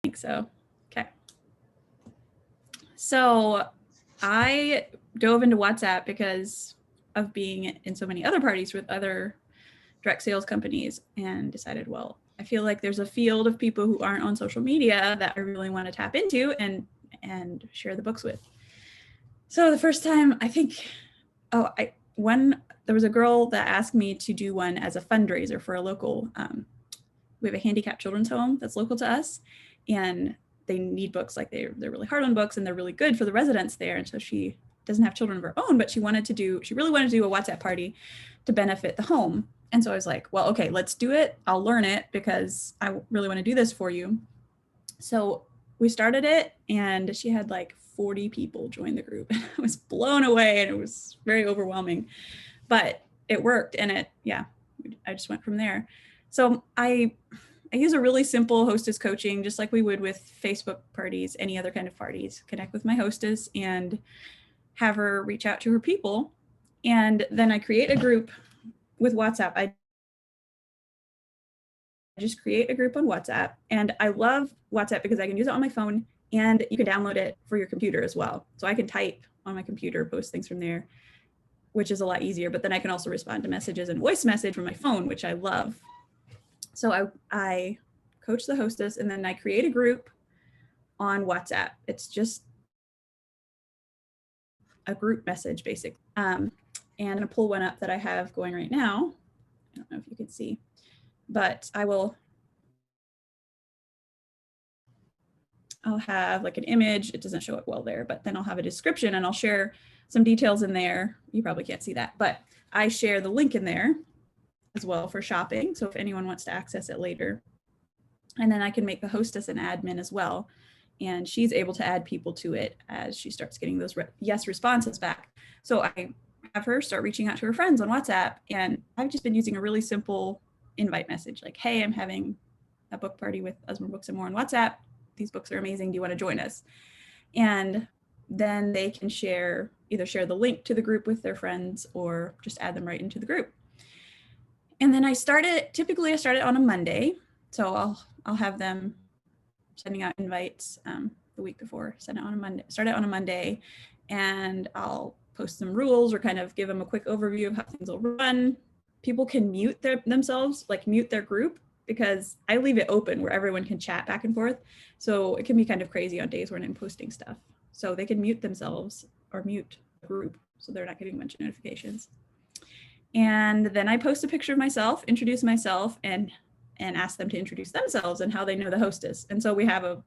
think so. Okay. So I dove into WhatsApp because of being in so many other parties with other direct sales companies and decided, well, I feel like there's a field of people who aren't on social media that I really want to tap into and share the books with. So the first time I think, there was a girl that asked me to do one as a fundraiser for a local, we have a handicapped children's home that's local to us, and they need books. Like they're really hard on books and they're really good for the residents there. And so she doesn't have children of her own, but she really wanted to do a WhatsApp party to benefit the home. And so I was like, well, okay, let's do it. I'll learn it because I really want to do this for you. So we started it and she had like 40 people join the group. I was blown away and it was very overwhelming, but it worked. And I just went from there. So I use a really simple hostess coaching, just like we would with Facebook parties, any other kind of parties. Connect with my hostess and have her reach out to her people. And then I create a group with WhatsApp. I just create a group on WhatsApp. And I love WhatsApp because I can use it on my phone and you can download it for your computer as well. So I can type on my computer, post things from there, which is a lot easier. But then I can also respond to messages and voice message from my phone, which I love. So I coach the hostess and then I create a group on WhatsApp. It's just a group message basically. And I'm gonna pull one up that I have going right now. I don't know if you can see, but I'll have like an image. It doesn't show it well there, but then I'll have a description and I'll share some details in there. You probably can't see that, but I share the link in there as well for shopping. So if anyone wants to access it later, and then I can make the hostess an admin as well. And she's able to add people to it as she starts getting those yes responses back. So I have her start reaching out to her friends on WhatsApp. And I've just been using a really simple invite message like, hey, I'm having a book party with Usmer Books and More on WhatsApp. These books are amazing. Do you want to join us? And then they can either share the link to the group with their friends or just add them right into the group. And then typically I start it on a Monday. So I'll have them sending out invites the week before, start it on a Monday, and I'll post some rules or kind of give them a quick overview of how things will run. People can mute themselves, like mute their group, because I leave it open where everyone can chat back and forth. So it can be kind of crazy on days when I'm posting stuff. So they can mute themselves or mute the group so they're not getting a bunch of notifications. And then I post a picture of myself, introduce myself, and ask them to introduce themselves and how they know the hostess. And so we have a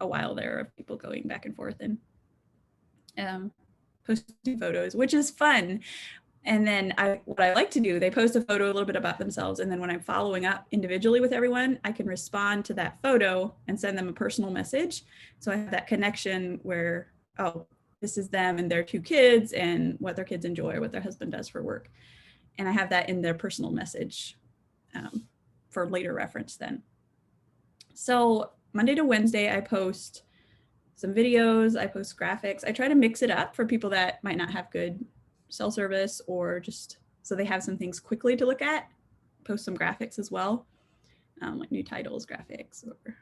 while there of people going back and forth and posting photos, which is fun. And then what I like to do, they post a photo a little bit about themselves. And then when I'm following up individually with everyone, I can respond to that photo and send them a personal message. So I have that connection where, oh, this is them and their 2 kids and what their kids enjoy or what their husband does for work. And I have that in their personal message for later reference then. So Monday to Wednesday, I post some videos, I post graphics. I try to mix it up for people that might not have good cell service or just so they have some things quickly to look at. Post some graphics as well, like new titles, graphics, or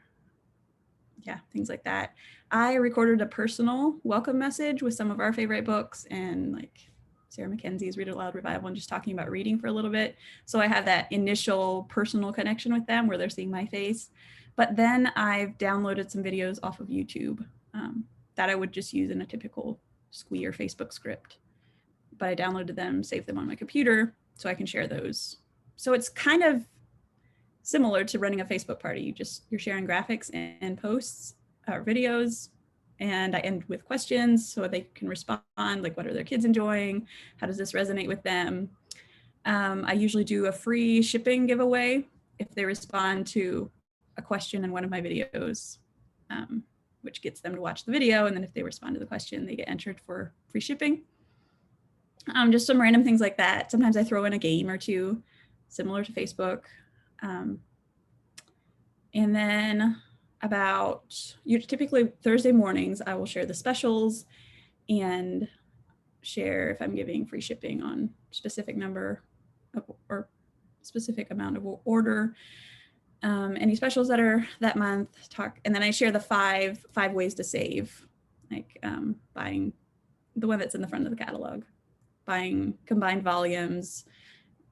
things like that. I recorded a personal welcome message with some of our favorite books and like Sarah Mackenzie's Read Aloud Revival and just talking about reading for a little bit. So I have that initial personal connection with them where they're seeing my face. But then I've downloaded some videos off of YouTube that I would just use in a typical Squee or Facebook script. But I downloaded them, saved them on my computer so I can share those. So it's kind of similar to running a Facebook party. You're sharing graphics and posts or videos. And I end with questions so they can respond, like what are their kids enjoying? How does this resonate with them? I usually do a free shipping giveaway if they respond to a question in one of my videos, which gets them to watch the video. And then if they respond to the question, they get entered for free shipping. Just some random things like that. Sometimes I throw in a game or two, similar to Facebook. And then typically Thursday mornings, I will share the specials and share if I'm giving free shipping on specific number or specific amount of order. any specials that are that month, and then I share the five ways to save, like buying the one that's in the front of the catalog, buying combined volumes,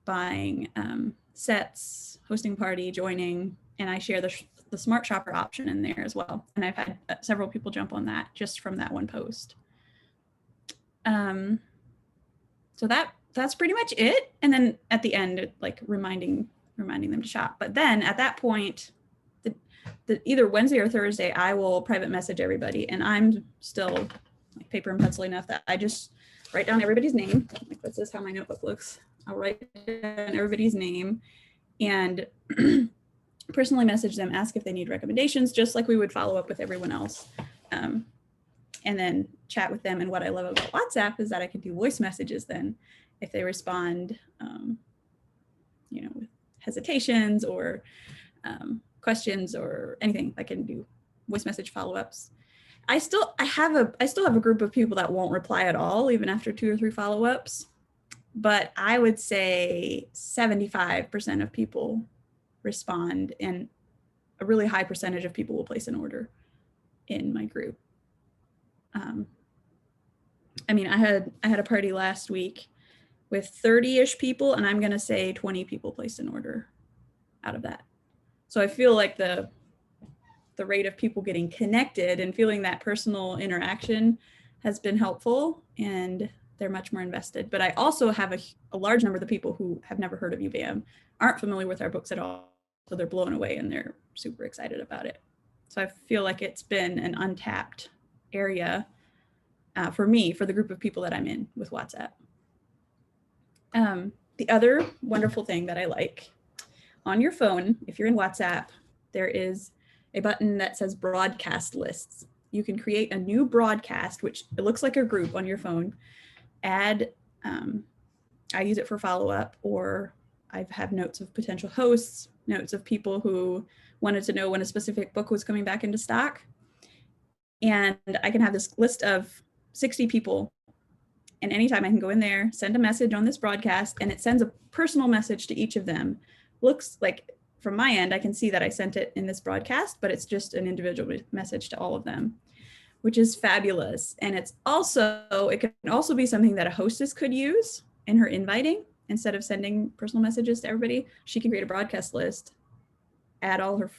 buying sets, hosting party, joining, and I share the Smart Shopper option in there as well. And I've had several people jump on that just from that one post. So that's pretty much it. And then at the end, like reminding them to shop. But then at that point, the either Wednesday or Thursday, I will private message everybody. And I'm still like paper and pencil enough that I just write down everybody's name. Like this is how my notebook looks. I'll write down everybody's name and personally message them, ask if they need recommendations, just like we would follow up with everyone else. And then chat with them. And what I love about WhatsApp is that I can do voice messages then if they respond, with hesitations or questions or anything. I can do voice message follow-ups. I still have a group of people that won't reply at all, even after 2 or 3 follow-ups. But I would say 75% of people respond, and a really high percentage of people will place an order in my group. I had a party last week with 30-ish people, and I'm going to say 20 people placed an order out of that. So I feel like the rate of people getting connected and feeling that personal interaction has been helpful, and they're much more invested. But I also have a large number of the people who have never heard of UBAM, aren't familiar with our books at all, so they're blown away and they're super excited about it. So I feel like it's been an untapped area for me, for the group of people that I'm in with WhatsApp. The other wonderful thing that I like, on your phone, if you're in WhatsApp, there is a button that says broadcast lists. You can create a new broadcast, which it looks like a group on your phone. Add, I use it for follow-up, or I have notes of potential hosts, notes of people who wanted to know when a specific book was coming back into stock. And I can have this list of 60 people, and anytime I can go in there, send a message on this broadcast, and it sends a personal message to each of them. Looks like from my end, I can see that I sent it in this broadcast, but it's just an individual message to all of them, which is fabulous. And it can also be something that a hostess could use in her inviting. Instead of sending personal messages to everybody, she can create a broadcast list, add all her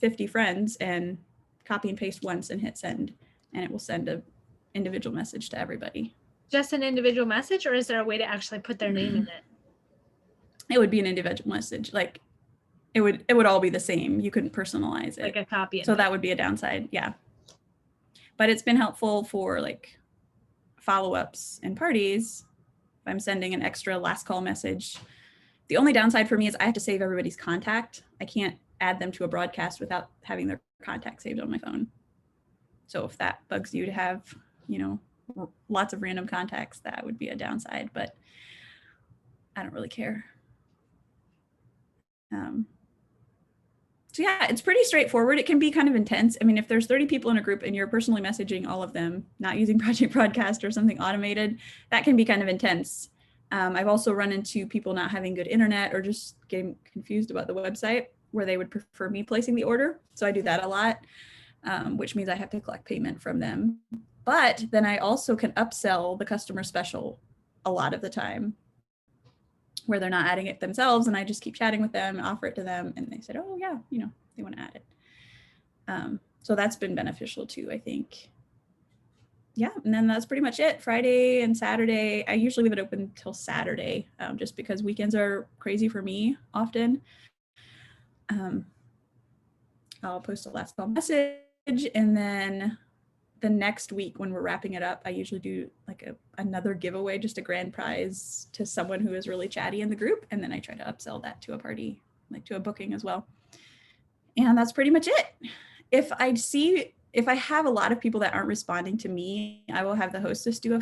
50 friends, and copy and paste once and hit send, and it will send an individual message to everybody. Just an individual message, or is there a way to actually put their name in it? It would be an individual message. Like it would all be the same. You couldn't personalize it. Like a copy. So that would be a downside. Yeah. But it's been helpful for like follow-ups and parties. If I'm sending an extra last call message. The only downside for me is I have to save everybody's contact. I can't add them to a broadcast without having their contact saved on my phone. So if that bugs you to have, lots of random contacts, that would be a downside, but I don't really care. So yeah, it's pretty straightforward. It can be kind of intense. I mean, if there's 30 people in a group and you're personally messaging all of them, not using Project Broadcast or something automated, that can be kind of intense. I've also run into people not having good internet or just getting confused about the website, where they would prefer me placing the order. So I do that a lot, which means I have to collect payment from them. But then I also can upsell the customer special a lot of the time, where they're not adding it themselves, and I just keep chatting with them, offer it to them, and they said, oh yeah, they want to add it. So that's been beneficial too, I think. Yeah, and then that's pretty much it. Friday and Saturday, I usually leave it open till Saturday, just because weekends are crazy for me often. I'll post a last call message, and then the next week when we're wrapping it up, I usually do like another giveaway, just a grand prize to someone who is really chatty in the group. And then I try to upsell that to a party, like to a booking as well. And that's pretty much it. If I have a lot of people that aren't responding to me, I will have the hostess do a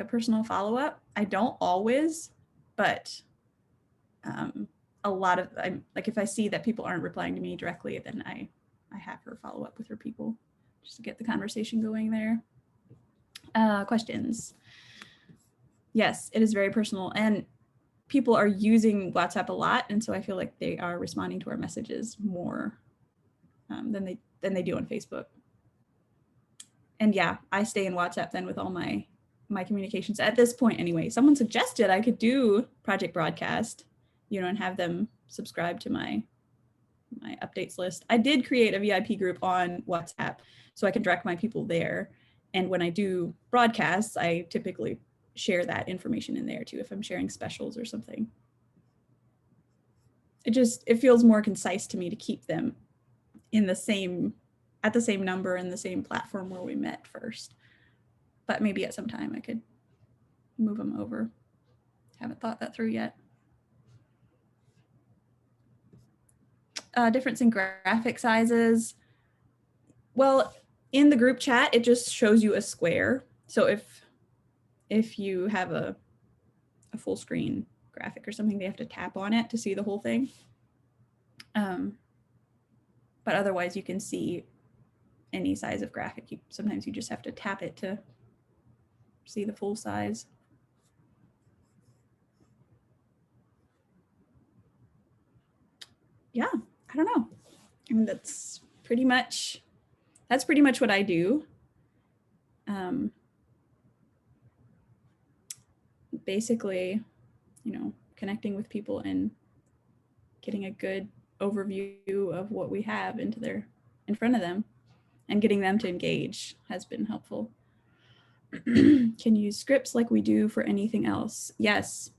personal follow-up. I don't always, but a lot of, if I see that people aren't replying to me directly, then I have her follow up with her people, just to get the conversation going there. Questions? Yes, it is very personal. And people are using WhatsApp a lot, and so I feel like they are responding to our messages more than they do on Facebook. And yeah, I stay in WhatsApp then with all my communications at this point anyway. Someone suggested I could do Project Broadcast, and have them subscribe to my updates list. I did create a VIP group on WhatsApp so I can direct my people there. And when I do broadcasts, I typically share that information in there too if I'm sharing specials or something. It feels more concise to me to keep them at the same number in the same platform where we met first. But maybe at some time I could move them over. Haven't thought that through yet. Difference in graphic sizes. Well, in the group chat, it just shows you a square. So if you have a full screen graphic or something, they have to tap on it to see the whole thing. But otherwise, you can see any size of graphic. Sometimes you just have to tap it to see the full size. Yeah, I don't know. I mean, that's pretty much what I do. Basically, connecting with people and getting a good overview of what we have in front of them and getting them to engage has been helpful. Can you use scripts like we do for anything else? Yes,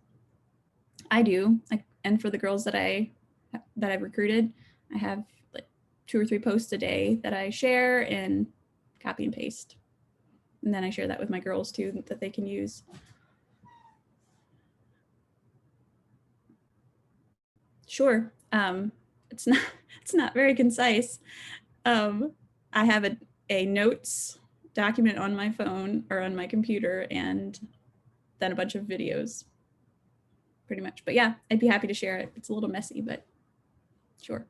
I do. And for the girls that I've recruited, I have like 2 or 3 posts a day that I share and copy and paste. And then I share that with my girls too, that they can use. Sure. It's not very concise. I have a notes document on my phone or on my computer, and then a bunch of videos, pretty much. But yeah, I'd be happy to share it. It's a little messy, but sure.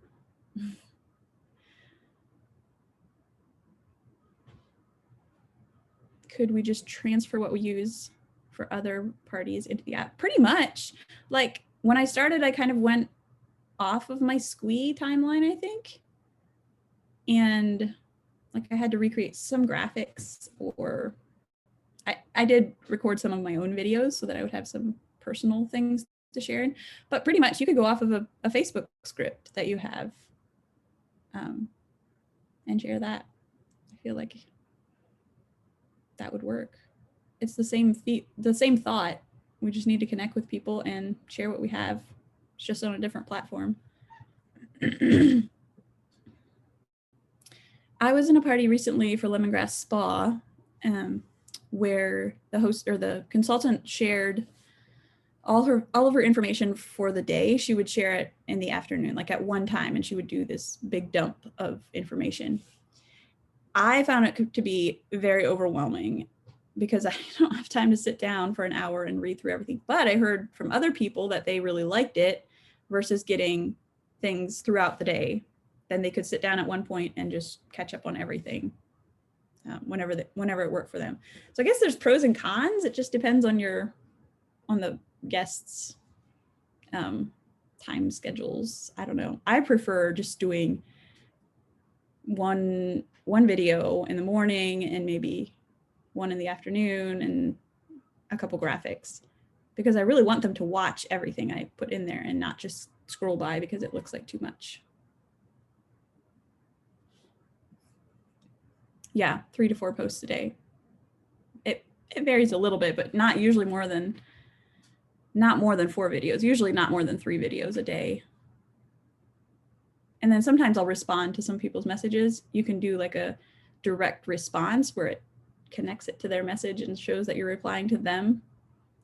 Could we just transfer what we use for other parties into the app? Pretty much. Like when I started, I kind of went off of my Squee timeline, I think. And like I had to recreate some graphics, or I did record some of my own videos so that I would have some personal things to share in. But pretty much you could go off of a Facebook script that you have and share that. I feel like that would work. It's the same thought. We just need to connect with people and share what we have. It's just on a different platform. I was in a party recently for Lemongrass Spa where the host or the consultant shared all of her information for the day. She would share it in the afternoon, like at one time, and she would do this big dump of information. I found it to be very overwhelming because I don't have time to sit down for an hour and read through everything. But I heard from other people that they really liked it versus getting things throughout the day. Then they could sit down at one point and just catch up on everything whenever it worked for them. So I guess there's pros and cons. It just depends on the guests' time schedules. I don't know. I prefer just doing one video in the morning and maybe one in the afternoon and a couple graphics, because I really want them to watch everything I put in there and not just scroll by because it looks like too much. Yeah, 3 to 4 posts a day. It varies a little bit, but not usually more than 4 videos, usually not more than 3 videos a day. And then sometimes I'll respond to some people's messages. You can do like a direct response where it connects it to their message and shows that you're replying to them.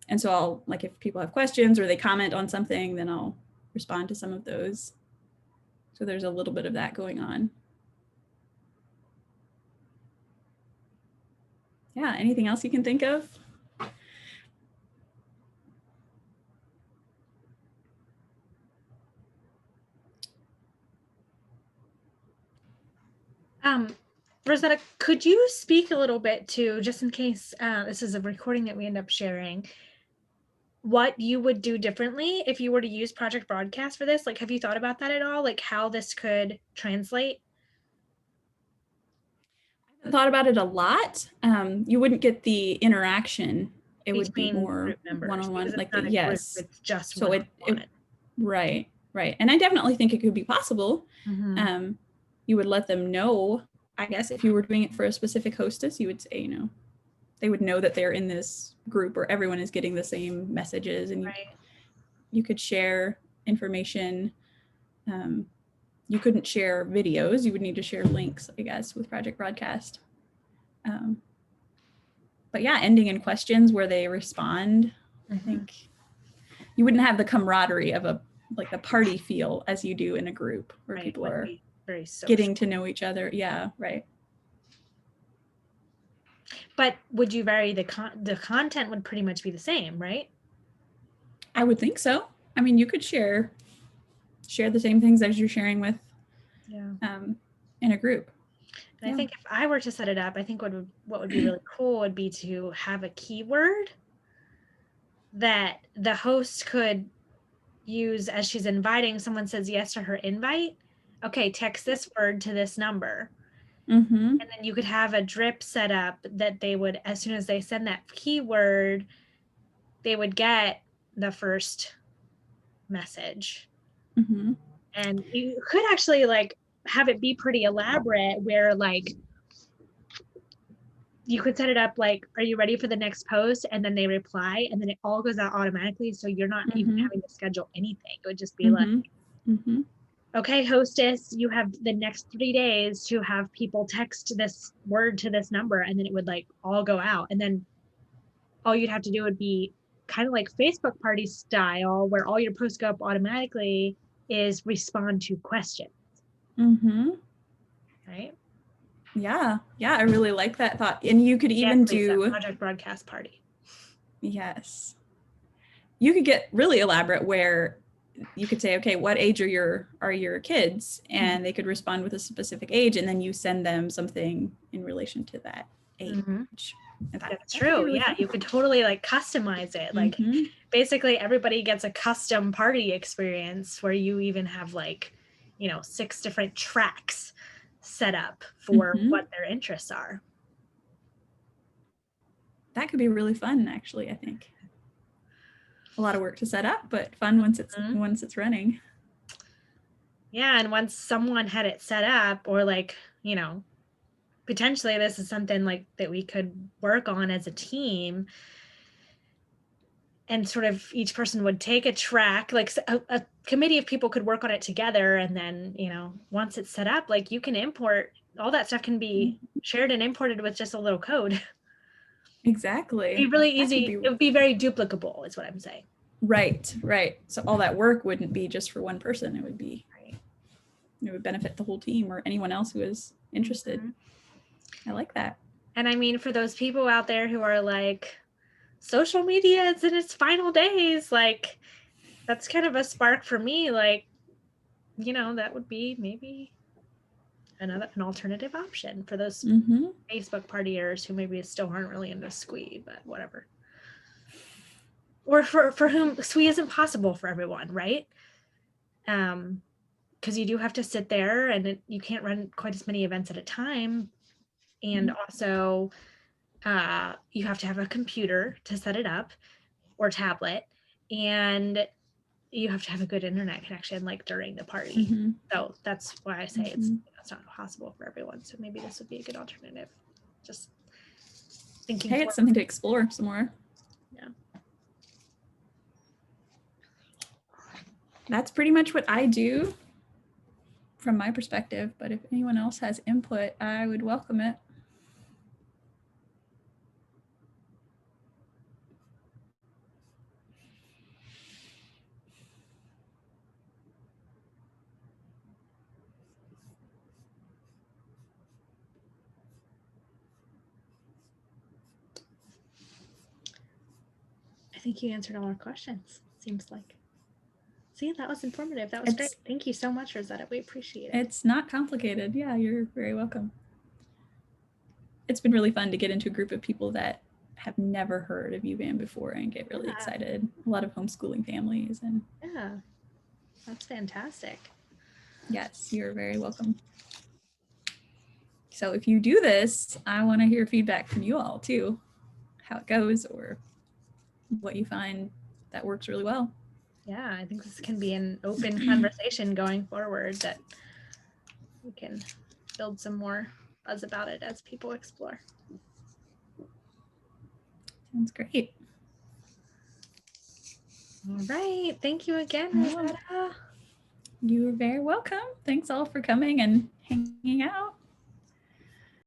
And so I'll, like, if people have questions or they comment on something, then I'll respond to some of those. So there's a little bit of that going on. Yeah, anything else you can think of? Rosetta, could you speak a little bit to, just in case this is a recording that we end up sharing, what you would do differently if you were to use Project Broadcast for this? Like, have you thought about that at all? Like how this could translate? I thought about it a lot. You wouldn't get the interaction. It would be Between more group members, one-on-one, because it's like not a group, yes. it's just So one-on-one. right, right. And I definitely think it could be possible. Mhm. You would let them know, I guess, if you were doing it for a specific hostess, you would say, they would know that they're in this group or everyone is getting the same messages, and Right. you could share information. You couldn't share videos. You would need to share links, I guess, with Project Broadcast. But yeah, ending in questions where they respond. I think you wouldn't have the camaraderie of a party feel as you do in a group where people are very social. getting to know each other. Yeah, right. But would you vary the content would pretty much be the same, right? I would think so. I mean, you could share the same things as you're sharing with in a group. And I think if I were to set it up, I think what would be really cool would be to have a keyword that the host could use as she's inviting. Someone says yes to her invite. Okay, text this word to this number. And then you could have a drip set up that they would, as soon as they send that keyword, they would get the first message. And you could actually like have it be pretty elaborate where like you could set it up like, are you ready for the next post? And then they reply and then it all goes out automatically. So you're not even having to schedule anything. It would just be like, okay, hostess, you have the next 3 days to have people text this word to this number. And then it would like all go out. And then all you'd have to do would be kind of like Facebook party style, where all your posts go up automatically, is respond to questions. Right? Yeah. I really like that thought. And you could even do Project Broadcast Party. Yes. You could get really elaborate where you could say, okay, what age are your kids? And they could respond with a specific age, and then you send them something in relation to that age. That's true. Really fun. You could totally like customize it. Like basically everybody gets a custom party experience where you even have like, 6 different tracks set up for what their interests are. That could be really fun, actually, I think. A lot of work to set up, but fun once it's running. Yeah, and once someone had it set up, or like, potentially this is something like that we could work on as a team, and sort of each person would take a track, like a committee of people could work on it together. And then, once it's set up, like you can import all that stuff, can be shared and imported with just a little code. Exactly. It'd be really easy. It would be very duplicable is what I'm saying. Right. So all that work wouldn't be just for one person. It would be, it would benefit the whole team or anyone else who is interested. I like that. And I mean, for those people out there who are like, social media is in its final days, like that's kind of a spark for me. Like, that would be maybe an alternative option for those Facebook partiers who maybe still aren't really into SQUE, but whatever. Or for whom SQUE isn't possible for everyone, right? Because you do have to sit there, and you can't run quite as many events at a time. And also, you have to have a computer to set it up, or tablet, and you have to have a good internet connection like during the party. So that's why I say it's not possible for everyone. So maybe this would be a good alternative. Just thinking. Hey, it's something to explore some more. Yeah. That's pretty much what I do from my perspective, but if anyone else has input, I would welcome it. I think you answered all our questions, seems like. See, that was informative. That was great. Thank you so much, Rosetta. We appreciate it. It's not complicated. Yeah, you're very welcome. It's been really fun to get into a group of people that have never heard of UVAM before and get really excited. A lot of homeschooling families. And yeah, that's fantastic. yes, you're very welcome. So if you do this, I want to hear feedback from you all too, how it goes or what you find that works really well. Yeah, I think this can be an open conversation going forward that we can build some more buzz about it as people explore. Sounds great. All right. Thank you again, Rosetta. You're very welcome. Thanks all for coming and hanging out.